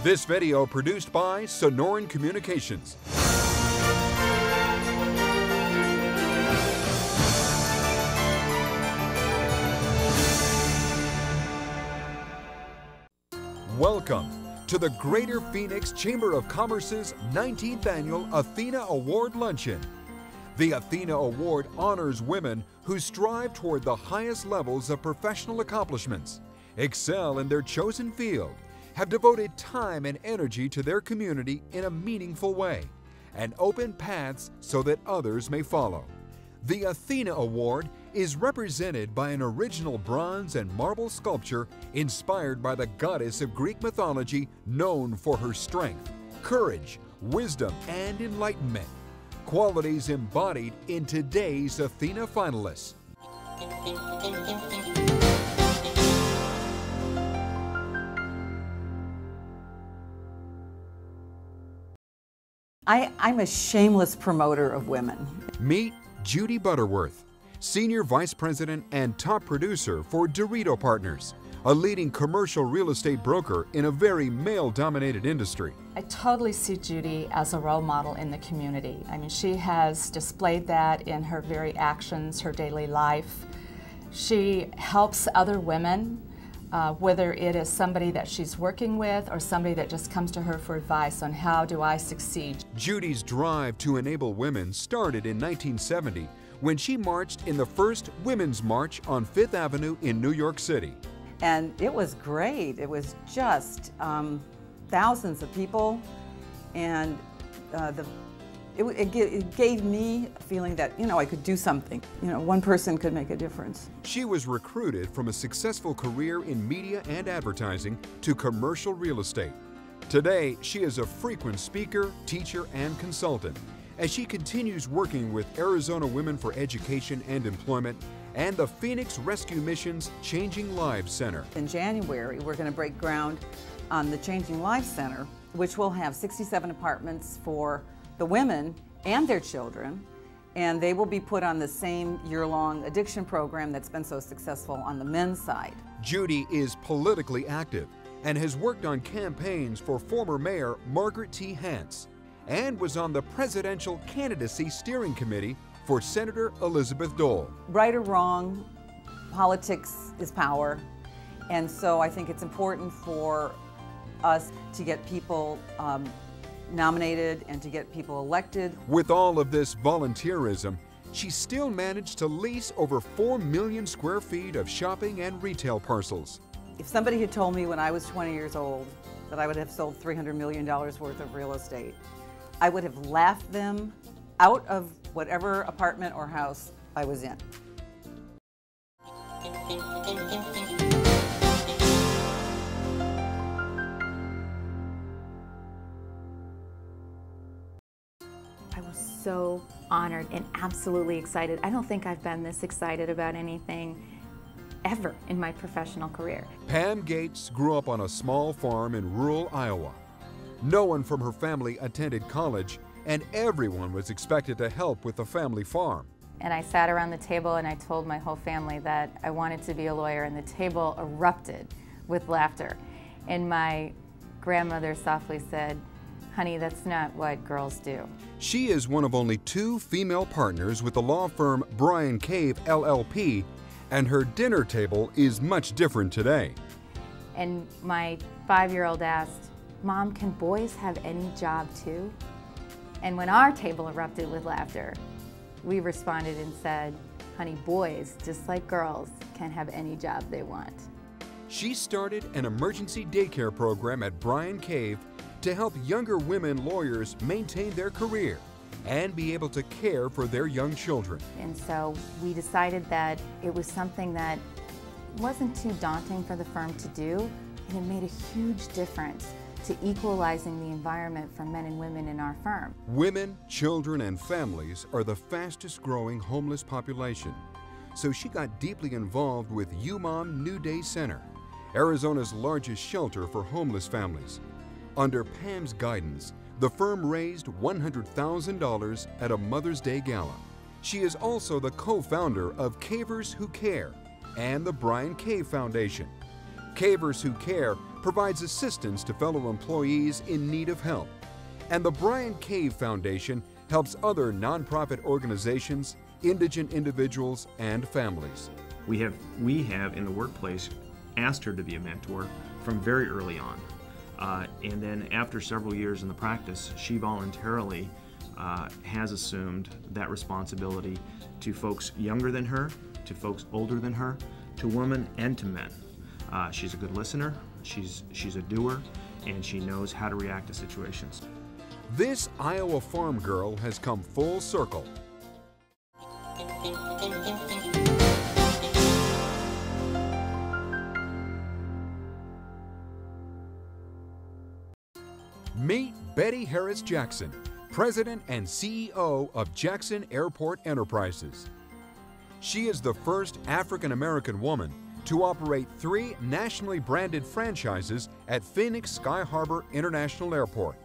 This video produced by Sonoran Communications. Welcome to the Greater Phoenix Chamber of Commerce's 19th Annual Athena Award Luncheon. The Athena Award honors women who strive toward the highest levels of professional accomplishments, excel in their chosen field, have devoted time and energy to their community in a meaningful way, and open paths so that others may follow. The Athena Award is represented by an original bronze and marble sculpture inspired by the goddess of Greek mythology known for her strength, courage, wisdom, and enlightenment, qualities embodied in today's Athena finalists. I'm a shameless promoter of women. Meet Judy Butterworth, Senior Vice President and top producer for Dorito Partners, a leading commercial real estate broker in a very male-dominated industry. I totally see Judy as a role model in the community. I mean, she has displayed that in her very actions, her daily life. She helps other women, whether it is somebody that she's working with or somebody that just comes to her for advice on how do I succeed. Judy's drive to enable women started in 1970 when she marched in the first Women's March on Fifth Avenue in New York City. And it was great. It was just thousands of people, and it gave me a feeling that, I could do something. One person could make a difference. She was recruited from a successful career in media and advertising to commercial real estate. Today, she is a frequent speaker, teacher, and consultant as she continues working with Arizona Women for Education and Employment and the Phoenix Rescue Mission's Changing Lives Center. In January, we're going to break ground on the Changing Lives Center, which will have 67 apartments for the women and their children, and they will be put on the same year-long addiction program that's been so successful on the men's side. Judy is politically active and has worked on campaigns for former Mayor Margaret T. Hance and was on the Presidential Candidacy Steering Committee for Senator Elizabeth Dole. Right or wrong, politics is power, and so I think it's important for us to get people nominated and to get people elected. With all of this volunteerism, she still managed to lease over 4 million square feet of shopping and retail parcels. If somebody had told me when I was 20 years old that I would have sold $300 million worth of real estate, I would have laughed them out of whatever apartment or house I was in. I was so honored and absolutely excited. I don't think I've been this excited about anything ever in my professional career. Pam Gates grew up on a small farm in rural Iowa. No one from her family attended college, and everyone was expected to help with the family farm. And I sat around the table and I told my whole family that I wanted to be a lawyer, and the table erupted with laughter. And my grandmother softly said, "Honey, that's not what girls do." She is one of only 2 female partners with the law firm Bryan Cave LLP, and her dinner table is much different today. And my 5-year-old asked, "Mom, can boys have any job too?" And when our table erupted with laughter, we responded and said, "Honey, boys, just like girls, can have any job they want." She started an emergency daycare program at Bryan Cave to help younger women lawyers maintain their career and be able to care for their young children. And so we decided that it was something that wasn't too daunting for the firm to do, and it made a huge difference to equalizing the environment for men and women in our firm. Women, children, and families are the fastest growing homeless population. So she got deeply involved with UMOM New Day Center, Arizona's largest shelter for homeless families. Under Pam's guidance, the firm raised $100,000 at a Mother's Day gala. She is also the co-founder of Cavers Who Care and the Bryan Cave Foundation. Cavers Who Care provides assistance to fellow employees in need of help. And the Brian Cave Foundation helps other nonprofit organizations, indigent individuals, and families. We have in the workplace asked her to be a mentor from very early on. And then after several years in the practice, she voluntarily has assumed that responsibility to folks younger than her, to folks older than her, to women and to men. She's a good listener, she's a doer, and she knows how to react to situations. This Iowa farm girl has come full circle. Meet Betty Harris Jackson, President and CEO of Jackson Airport Enterprises. She is the first African-American woman to operate 3 nationally branded franchises at Phoenix Sky Harbor International Airport.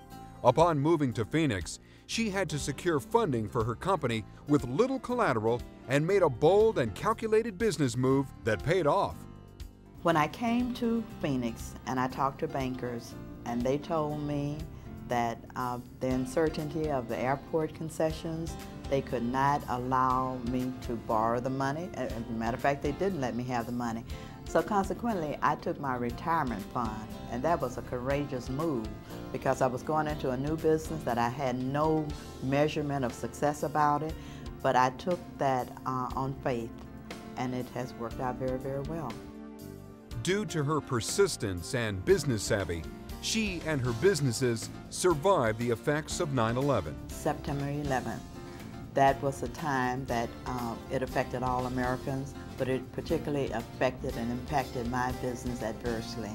Upon moving to Phoenix, she had to secure funding for her company with little collateral and made a bold and calculated business move that paid off. When I came to Phoenix and I talked to bankers, and they told me that the uncertainty of the airport concessions, they could not allow me to borrow the money. As a matter of fact, they didn't let me have the money. So consequently, I took my retirement fund, and that was a courageous move because I was going into a new business that I had no measurement of success about it, but I took that on faith, and it has worked out very, very well. Due to her persistence and business savvy, she and her businesses survived the effects of 9/11. September 11th. That was a time that it affected all Americans, but it particularly affected and impacted my business adversely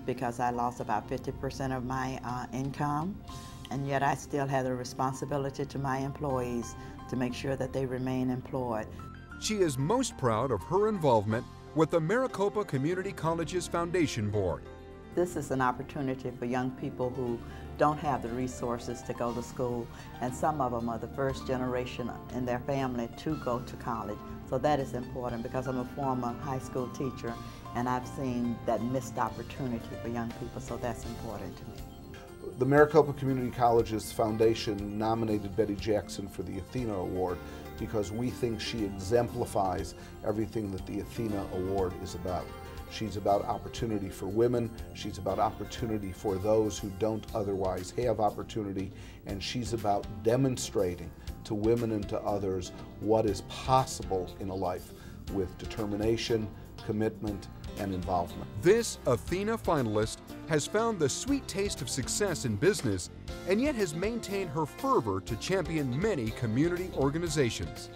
because I lost about 50% of my income, and yet I still had a responsibility to my employees to make sure that they remain employed. She is most proud of her involvement with the Maricopa Community College's Foundation Board. This is an opportunity for young people who don't have the resources to go to school, and some of them are the first generation in their family to go to college. So that is important because I'm a former high school teacher, and I've seen that missed opportunity for young people, so that's important to me. The Maricopa Community College's foundation nominated Betty Jackson for the Athena Award because we think she exemplifies everything that the Athena Award is about. She's about opportunity for women, she's about opportunity for those who don't otherwise have opportunity, and she's about demonstrating to women and to others what is possible in a life with determination, commitment, and involvement. This Athena finalist has found the sweet taste of success in business and yet has maintained her fervor to champion many community organizations.